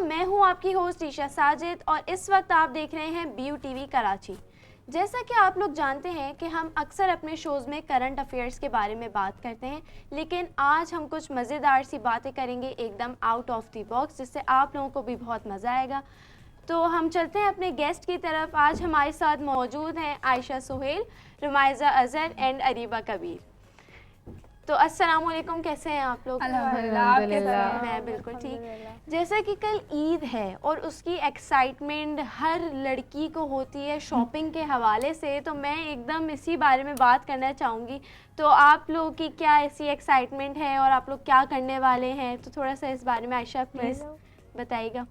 मैं हूं आपकी होस्ट ईशा साजिद और इस वक्त आप देख रहे हैं BU TV कराची। जैसा कि आप लोग जानते हैं कि हम अक्सर अपने शोज़ में करंट अफेयर्स के बारे में बात करते हैं, लेकिन आज हम कुछ मज़ेदार सी बातें करेंगे एकदम आउट ऑफ द बॉक्स, जिससे आप लोगों को भी बहुत मज़ा आएगा। तो हम चलते हैं अपने गेस्ट की तरफ। आज हमारे साथ मौजूद हैं आयशा सुहेल, रुमाइज़ा अज़हर एंड अरीबा कबीर। तो अस्सलाम वालेकुम, कैसे हैं आप लोग? अल्हम्दुलिल्लाह। मैं बिल्कुल ठीक। जैसा कि कल ईद है और उसकी एक्साइटमेंट हर लड़की को होती है शॉपिंग के हवाले से, तो मैं एकदम इसी बारे में बात करना चाहूँगी। तो आप लोगों की क्या ऐसी एक्साइटमेंट है और आप लोग क्या करने वाले हैं, तो थोड़ा सा इस बारे में आयशा प्लीज़ बताइएगा।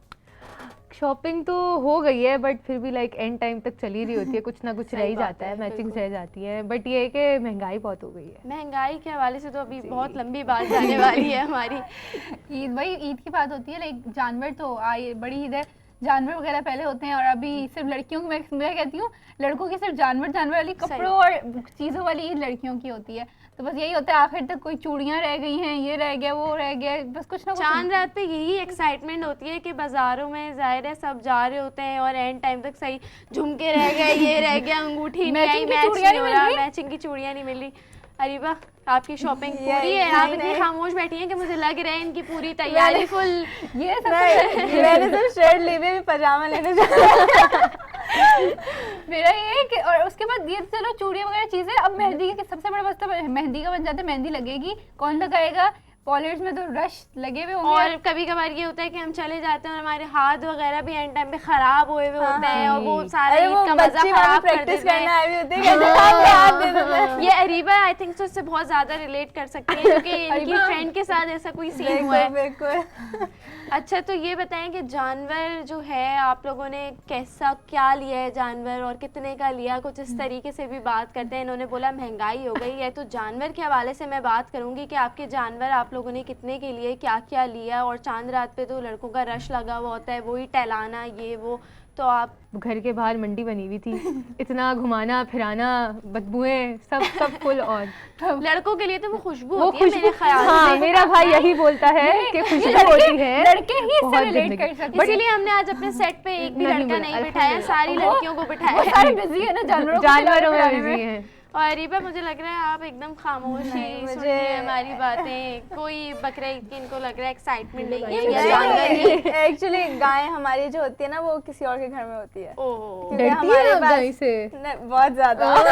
शॉपिंग तो हो गई है बट फिर भी लाइक एंड टाइम तक चली रही होती है, कुछ ना कुछ रह ही जाता है, मैचिंग रह जाती है। बट ये है कि महंगाई बहुत हो गई है। महंगाई के हवाले से तो अभी बहुत लंबी बात जाने वाली है हमारी। ईद, भाई ईद की बात होती है, लाइक जानवर तो आई बड़ी ईद है, जानवर वगैरह पहले होते हैं और अभी सिर्फ लड़कियों की, मैं कहती हूँ लड़कों की सिर्फ जानवर वाली कपड़ों और चीज़ों वाली ईद लड़कियों की होती है। तो बस यही होता है, आखिर तक कोई चूड़ियाँ रह गई हैं, ये रह गया, वो रह गया, बस कुछ ना कुछ। चांद रात पे यही एक्साइटमेंट होती है कि बाज़ारों में जाहिर है सब जा रहे होते हैं और एंड टाइम तक सही झुमके रह गए, ये रह गया, अंगूठी नहीं आई, मैच नहीं हो रहा, मैचिंग की चूड़ियाँ नहीं मिल रही। अरीबा, आपकी शॉपिंग पूरी है? आप इतनी खामोश बैठी हैं कि मुझे लग रहा है इनकी पूरी तैयारी फुल। ये मैंने सिर्फ शर्ट ली भी पजामा लेने जाना। मेरा ये है कि और उसके बाद ये चलो चूड़ियाँ वगैरह चीज़ें, अब मेहंदी की सबसे बड़ा मसला मेहंदी का बन जाता है। मेहंदी लगेगी, कौन लगाएगा? पॉलिश में तो रश लगे हुए होंगे। और कभी कभार ये होता है कि हम चले जाते हैं और हमारे हाथ वगैरह भी एंड टाइम पे खराब हुए हुए होते हैं और वो सारा ईद का मजा खराब कर देते हैं। ये अरीबा आई थिंक तो इससे बहुत ज्यादा रिलेट कर सकती है क्योंकि इनकी फ्रेंड के साथ ऐसा कोई सीन हुआ है। अच्छा, तो ये बताएं कि जानवर जो है आप लोगों ने कैसा क्या लिया है जानवर और कितने का लिया, कुछ इस तरीके से भी बात करते हैं। इन्होंने बोला महंगाई हो गई है, तो जानवर के हवाले से मैं बात करूंगी कि आपके जानवर आप लोगों ने कितने के लिए क्या क्या लिया। और चांद रात पे तो लड़कों का रश लगा हुआ होता है, वही टहलाना ये वो, तो आप घर के बाहर मंडी बनी हुई थी, इतना घुमाना फिराना, बदबुएं सब फुल। और लड़कों के लिए तो वो खुशबू होती है मेरे ख्याल से। हाँ, मेरा भाई यही बोलता है कि खुशबू होती है, लड़के ही इससे रिलेट कर सकते हैं। इसीलिए हमने आज अपने सेट पे एक भी लड़का नहीं बिठाया, सारी लड़कियों को बिठाया। सारे बिजी है ना जानवरों में बिजी है। और अरीबा, मुझे लग रहा है आप एकदम खामोश ही सुन रही हैं हमारी बातें। कोई बकरा ईद की इनको लग रहा है एक्साइटमेंट नहीं है। एक्चुअली गाय हमारी जो होती है ना वो किसी और के घर में होती है। डरती है आप गाय से? बहुत ज्यादा, बहुत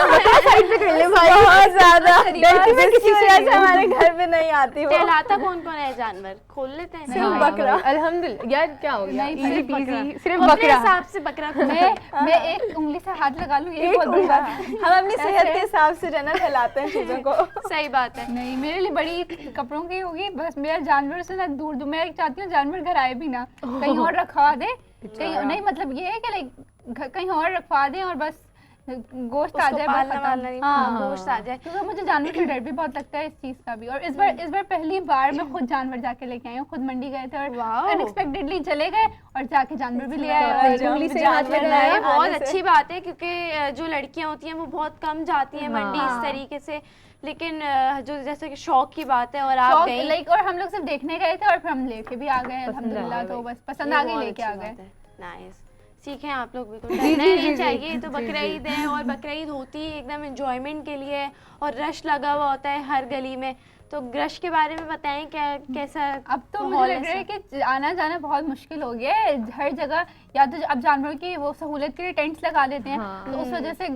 ज्यादा किसी वजह से हमारे घर पे नहीं आती। टहलाता कौन कौन है जानवर? खोल लेते हैं सिर्फ बकरा। अल्हम्दुलिल्लाह। यार क्या हो गया, सिर्फ बकरा हिसाब से बकरा। मैं एक उंगली से हाथ लगा लूं, ये बहुत बड़ी बात है। हम अपनी सेहत के हिसाब से रहना फैलाते हैं चीजों को। सही बात है। नहीं, मेरे लिए बड़ी कपड़ों की होगी, बस मेरा जानवर से ना दूर दूर। मैं चाहती हूँ जानवर घर आए भी ना, कहीं और रखवा दे, कहीं नहीं, मतलब ये है कि लाइक कहीं और रखवा दे और बस गोश्त आ जाए, गोश्त आ जाए। क्योंकि मुझे जानवर का डर भी बहुत लगता है इस चीज का भी। और इस बार पहली बार मैं खुद जानवर जाके लेके आई हूँ, खुद मंडी गए थे और अनएक्सपेक्टेडली चले गए और जाके जानवर भी ले आए। बहुत अच्छी बात है क्योंकि जो लड़कियां होती हैं वो बहुत कम जाती हैं मंडी इस तरीके से, लेकिन जो जैसे कि शौक की बात है और आप गए लाइक, और हम लोग सिर्फ देखने गए थे और फिर हम लेके भी आ गए अल्हम्दुलिल्लाह। तो बस पसंद आ गई, लेके आ गए। नाइस, सीखें आप लोग भी, तो डरना नहीं चाहिए। तो बकरा ईद है और बकरा ईद होती है एकदम एंजॉयमेंट के लिए और रश लगा हुआ होता है हर गली में। तो रश के बारे में बताएं, क्या कैसा? अब तो मुझे लग रहा है कि आना जाना बहुत मुश्किल हो गया है हर जगह। या तो अब जानवरों की वो सहूलत के लिए टेंट्स लगा देते हैं, तो उस वजह से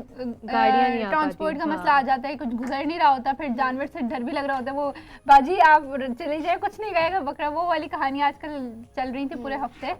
ट्रांसपोर्ट का मसला आ जाता है, कुछ गुजर नहीं रहा होता, फिर जानवर से डर भी लग रहा होता है। वो बाजी आप चले जाए, कुछ नहीं कहेगा बकरा, वो वाली कहानी आजकल चल रही थी पूरे हफ्ते।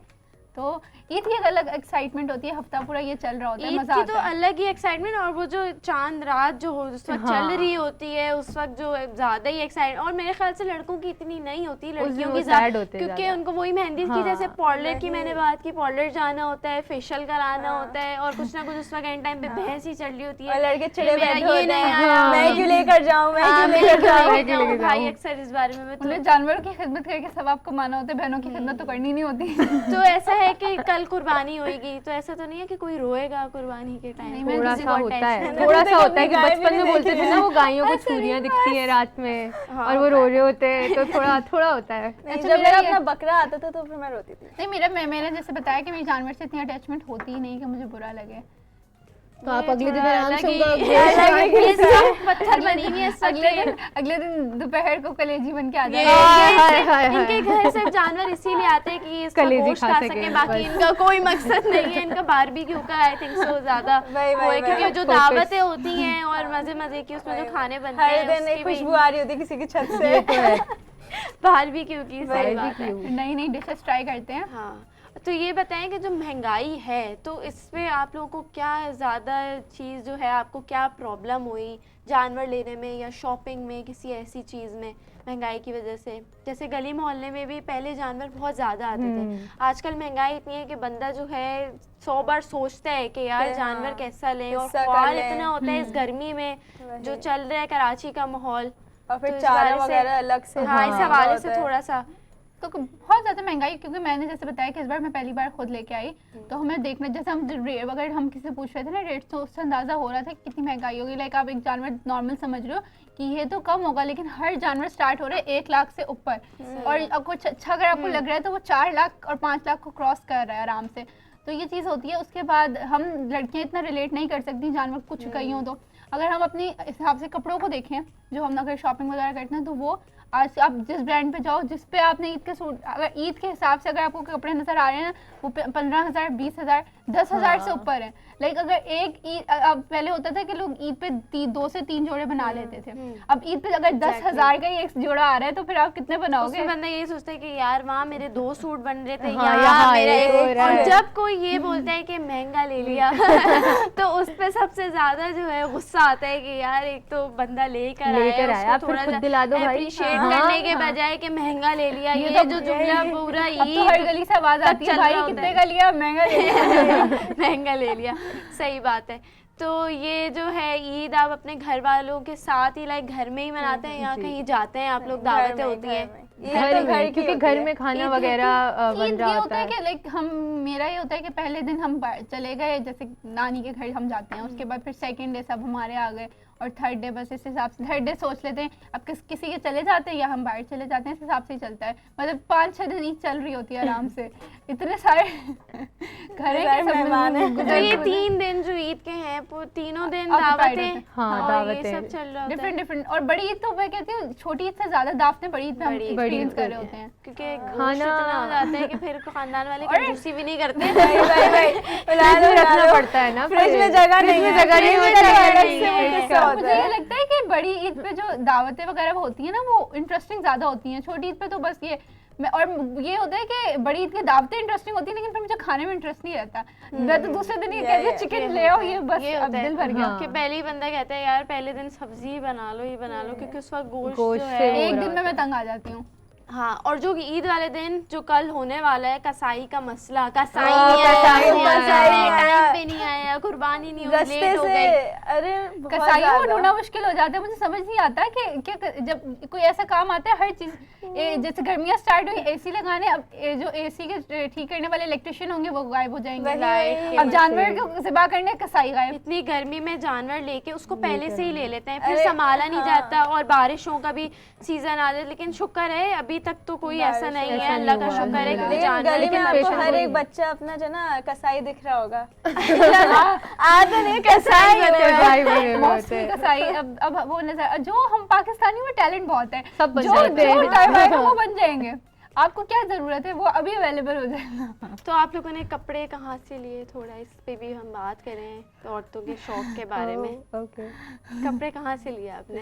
तो ईद की अलग एक्साइटमेंट होती है, हफ्ता पूरा ये चल रहा होता है, मजा आता है। ईद की तो अलग ही एक्साइटमेंट, और वो जो चांद रात जो उस वक्त चल रही होती है उस वक्त जो ज्यादा ही एक्साइटमेंट। और मेरे ख्याल से लड़कों की इतनी नहीं होती, लड़कियों की ज्यादा, क्योंकि उनको वही मेहंदी की जैसे पार्लर की मैंने बात की, पार्लर जाना होता है, फेशियल कराना होता है और कुछ ना कुछ उस वक्त एंड टाइम पे बहस ही चल रही होती है। लड़के चिड़े बैठे होते हैं, मैं क्यों लेकर जाऊं, मैं क्यों लेकर जाऊं। भाई अक्सर इस बारे में जानवरों की खिदमत करके सवाब कमाना होता है, बहनों की खिदमत तो करनी नहीं होती। तो ऐसा है है कि कल कुर्बानी होगी, तो ऐसा तो नहीं है कि कोई रोएगा कुर्बानी के टाइम? थोड़ा सा होता है, थोड़ा सा होता है कि बचपन में बोलते थे ना वो गायों को छुरियां दिखती है रात में और वो रो रहे होते हैं, तो थोड़ा होता है। जब मेरा अपना बकरा आता था तो फिर मैं रोती थी। नहीं, मैंने जैसे बताया कि मेरी जानवर से इतनी अटैचमेंट होती ही नहीं कि मुझे बुरा लगे। तो आप अगले दिन आराम से पत्थर बनी हुई है अगले दिन दोपहर को कलेजी बन के आ जाए। इनके घर सिर्फ जानवर इसीलिए आते हैं कि इसका गोश्त खा सके, बाकी इनका कोई मकसद नहीं है। इनका बारबेक्यू का आई थिंक सो ज्यादा वो है, क्योंकि जो दावतें होती हैं और मजे की उसमें जो खाने बनते हैं, हर दिन एक खुशबू आ रही होती है किसी की छत से। बारबेक्यू की सही बात है। नई डिशेस ट्राई करते हैं। हाँ, तो ये बताएं कि जो महंगाई है तो इस पे आप लोगों को क्या ज़्यादा चीज़ जो है, आपको क्या प्रॉब्लम हुई जानवर लेने में या शॉपिंग में, किसी ऐसी चीज़ में महंगाई की वजह से? जैसे गली मोहल्ले में भी पहले जानवर बहुत ज़्यादा आते थे, आजकल महंगाई इतनी है कि बंदा जो है 100 बार सोचता है कि यार जानवर कैसा लें, और ख्वाल इतना होता है इस गर्मी में जो चल रहा है कराची का माहौल, और फिर चारा वगैरह अलग से। हाँ, इस हवाले से थोड़ा सा तो बहुत ज़्यादा महंगाई, क्योंकि मैंने जैसे बताया कि इस बार मैं पहली बार खुद लेके आई, तो हमें देखना, जैसे हम अगर हम किसी से पूछ रहे थे ना रेट, तो उससे अंदाज़ा हो रहा था कि कितनी महंगाई होगी। लाइक आप एक जानवर नॉर्मल समझ रहे हो कि ये तो कम होगा, लेकिन हर जानवर स्टार्ट हो रहा है 1 लाख से ऊपर, और अब कुछ अच्छा अगर आपको लग रहा है तो वो 4 लाख और 5 लाख को क्रॉस कर रहा है आराम से। तो ये चीज़ होती है। उसके बाद हम लड़कियाँ इतना रिलेट नहीं कर सकती जानवर कुछ कहीं हो। तो अगर हम अपने हिसाब से कपड़ों को देखें, जो हम अगर शॉपिंग वगैरह करते हैं, तो वो आज आप जिस ब्रांड पे जाओ, जिस पे आपने ईद के सूट, अगर ईद के हिसाब से अगर आपको कपड़े नजर आ रहे हैं वो 15,000, 20,000, 10,000 से ऊपर है। लाइक अगर एक ईद, अब पहले होता था कि लोग ईद पे 2 से 3 जोड़े बना लेते थे, अब ईद पे अगर 10,000 का ही एक जोड़ा आ रहा है तो फिर आप कितने बनाओगे? बंदा यही सोचता है कि यार वहाँ मेरे 2 सूट बन रहे थे, यहाँ मेरा एक। और जब कोई ये बोलता है कि महंगा ले लिया तो उस पे सबसे ज्यादा जो है गुस्सा आता है कि यार एक तो बंदा लेकर आया, थोड़ा अप्रिशिएट करने के बजाय कि महंगा ले लिया। ये जो जुमला पूरा ईद हर गली से आवाज आती है, भाई कितने का लिया? महंगा ले लिया। महंगा ले लिया, सही बात है। तो ये जो है ईद आप अपने घर वालों के साथ ही लाइक घर में ही मनाते हैं या कहीं जाते हैं आप लोग? दावतें होती हैं घर में, क्योंकि घर में खाना वगैरह बन रहा होता है। कि लाइक मेरा ये होता है कि पहले दिन हम चले गए, जैसे नानी के घर हम जाते हैं, उसके बाद फिर सेकंड डे सब हमारे आ गए, और थर्ड डे बस इस हिसाब से थर्ड डे सोच लेते हैं अब किसी के चले जाते हैं या हम बाहर चले जाते हैं, इस हिसाब से ही चलता है। मतलब 5-6 दिन ईद चल रही होती है आराम से। इतने सारे घर के मेहमान हैं। तो ये 3 दिन जो ईद के हैं वो तीनों दिन दावतें, दावतें सब चल रहा होता है डिफरेंट। और बड़ी ईद तो मैं कहती हूँ छोटी ईद से ज्यादा दावतें बड़ी ईद में हम एक्सपीरियंस कर रहे होते हैं, क्योंकि खाना इतना हो जाता है कि फिर खानदान वाले कंजूसी भी नहीं करते। रखना पड़ता है ना, फ्रिज में जगह नहीं है। मुझे ये लगता है कि बड़ी ईद पे जो दावतें वगैरह होती है ना वो इंटरेस्टिंग ज्यादा होती हैं। छोटी ईद पे तो बस ये और ये होता है कि बड़ी ईद की दावतें इंटरेस्टिंग होती है, लेकिन फिर मुझे खाने में इंटरेस्ट नहीं रहता। मैं तो दूसरे दिन ये कहती हूँ चिकन ले आओ, ये बस अब दिल भर गया। कि पहले ही बंदा कहता है यार पहले दिन सब्जी बना लो, ये बना लो, क्योंकि उस वक्त गोश्त जो है एक दिन में मैं तंग आ जाती हूँ। हाँ, और जो ईद वाले दिन जो कल होने वाला है कसाई का मसला, कसाई टाइम पे नहीं आया, कुर्बानी नहीं हुई, लेट हो गई। अरे कसाईयों को ढूंढना मुश्किल हो जाता है। मुझे समझ नहीं आता कि जब कोई ऐसा काम आता है, हर चीज जैसे गर्मियाँ स्टार्ट हुई एसी लगाने, अब जो एसी के ठीक करने वाले इलेक्ट्रिशियन होंगे वो गायब हो जाएंगे, अब जानवर को ज़िबा करने कसाई गायब। इतनी गर्मी में जानवर लेके उसको पहले से ही ले लेते हैं, फिर संभाला नहीं जाता, और बारिशों का भी सीजन आ जाता है। लेकिन शुक्र है अभी तक तो कोई ऐसा नहीं है, अल्लाह का शुक्र है कि गली में आपको हर एक बच्चा अपना जो ना कसाई दिख रहा होगा। आज नहीं कसाई कसाई अब वो नजर, जो हम पाकिस्तानी में टैलेंट बहुत है, सब बन जाएंगे, वो बन जाएंगे। आपको क्या जरूरत है, वो अभी अवेलेबल हो जाएगा। तो आप लोगों ने कपड़े कहाँ से लिए, थोड़ा इस पे भी हम बात करें, तो औरतों के शौक के बारे में। कपड़े कहाँ से लिए आपने?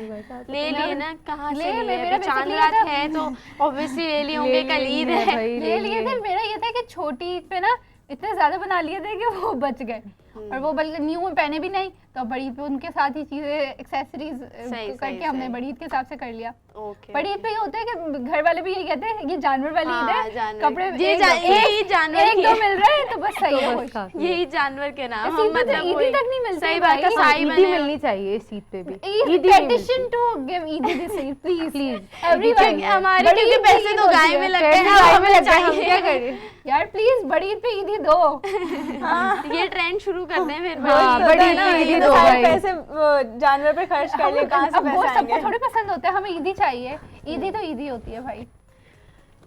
ले लिए ना, कहाँ से लिए? चांद रात है तो ऑब्वियसली ले लिए होंगे, कल ईद है। ले लिए थे। मेरा ये था कि छोटी ईद पे ना इतने ज्यादा बना लिए थे कि वो बच गए, और वो बल्कि न्यू में पहने भी नहीं, तो बड़ी ईद पे उनके साथ ही चीजें एक्सेसरीज करके हमने बड़ी ईद के हिसाब से कर लिया। बड़ी ईद पे ये होता है कि घर वाले भी यही कहते हैं ये जानवर वाली ईद है, कपड़े यही जानवर एक दो मिल रहे हैं तो बस सही है, यही जानवर के नाम मतलब ईदी तक नहीं मिलती। सही बात है, ईदी मिलनी चाहिए इस ईद पे भी। पेटिशन टू गिव ईदी दिस ईद प्लीज एवरीवन। हमारे क्योंकि पैसे तो गाय में लगते हैं, हमें लगता है हम क्या करें यार प्लीज बड़ी ईद पे ईदी दो। ये ट्रेंड शुरू कर दें फिर। बड़ी ईदी दो भाई, पैसे जानवर पे खर्च कर लिए, कहाँ से अब वो पैसे आएंगे? सबको थोड़ी पसंद होता है, हमें ईदी चाहिए, ईदी तो ईदी होती है भाई।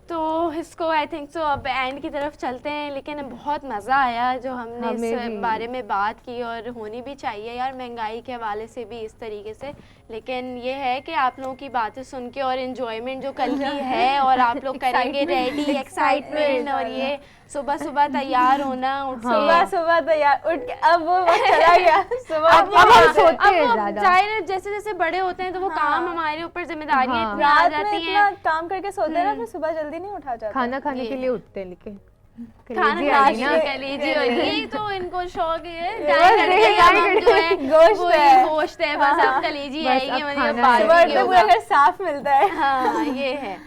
तो इसको आई थिंक सो अब एंड की तरफ चलते हैं, लेकिन बहुत मज़ा आया जो हमने इस बारे में बात की, और होनी भी चाहिए यार महंगाई के हवाले से भी इस तरीके से। लेकिन ये है कि आप लोगों की बातें सुन के और इन्जॉयमेंट जो कल की है और आप लोग करेंगे रेडी, एक्साइटमेंट, और ये सुबह सुबह तैयार होना, सुबह तैयार उठ के, अब वो वक्त चला गया। सुबह अब हम सोते हैं अब ज्यादा। जाहिर जैसे जैसे बड़े होते हैं तो वो काम हमारे ऊपर जिम्मेदारियां इतनी आ रात में जाती इतना हैं, काम करके सोते हैं ना, फिर सुबह जल्दी नहीं उठा जाता। खाना खाने के लिए उठते हैं, लेकिन खाना कलेजी खाने आएगी ना। के कलेजी और ये तो इनको शौक है, गोश्त है। गोश्त है, बस अब कलेजी बस आएगी, अब मतलब खाना बाहर है। सुबह भी उठते होगा। पूरा घर साफ मिलता है। हाँ ये है।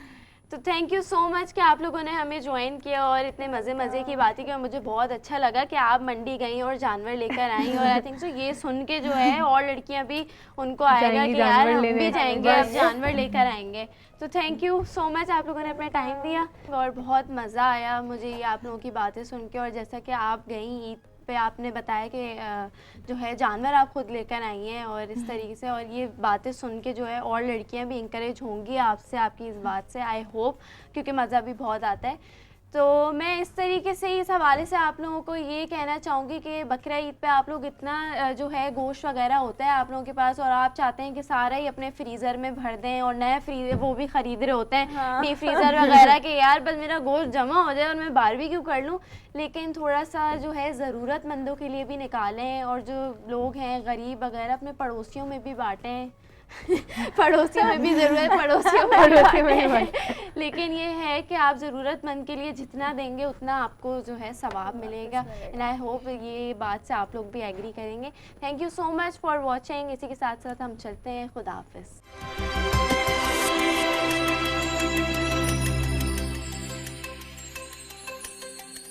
तो थैंक यू सो मच कि आप लोगों ने हमें ज्वाइन किया और इतने मज़े की बातें की, और मुझे बहुत अच्छा लगा कि आप मंडी गई और जानवर लेकर आई, और आई थिंक सो ये सुन के जो है और लड़कियां भी उनको आएगा जाएंगी कि यार जानवर हम भी लेने। जाएंगे, अब जानवर लेकर आएंगे। तो थैंक यू सो मच, आप लोगों ने अपना टाइम दिया और बहुत मज़ा आया मुझे ये आप लोगों की बातें सुन के। और जैसा कि आप गई ईद पे आपने बताया कि जो है जानवर आप खुद लेकर आई हैं और इस तरीके से, और ये बातें सुन के जो है और लड़कियां भी इंकरेज होंगी आपसे, आपकी इस बात से, आई होप, क्योंकि मज़ा भी बहुत आता है। तो मैं इस तरीके से इस हवाले से आप लोगों को ये कहना चाहूँगी कि बकरा ईद पे आप लोग इतना जो है गोश्त वगैरह होता है आप लोगों के पास, और आप चाहते हैं कि सारा ही अपने फ्रीज़र में भर दें, और नए फ्रीज़र वो भी ख़रीद रहे होते हैं डीप फ्रीज़र वगैरह के, यार बस मेरा गोश्त जमा हो जाए और मैं बारबेक्यू कर लूँ। लेकिन थोड़ा सा जो है ज़रूरतमंदों के लिए भी निकालें, और जो लोग हैं गरीब वगैरह अपने पड़ोसियों में भी बाँटें। पड़ोसियों में भी ज़रूरत, पड़ोसियों में भी लेकिन ये है कि आप ज़रूरतमंद के लिए जितना देंगे उतना आपको जो है सवाब मिलेगा, एंड आई होप ये बात से आप लोग भी एग्री करेंगे। Thank you so much for watching. इसी के साथ साथ हम चलते हैं, खुदा हाफिज़।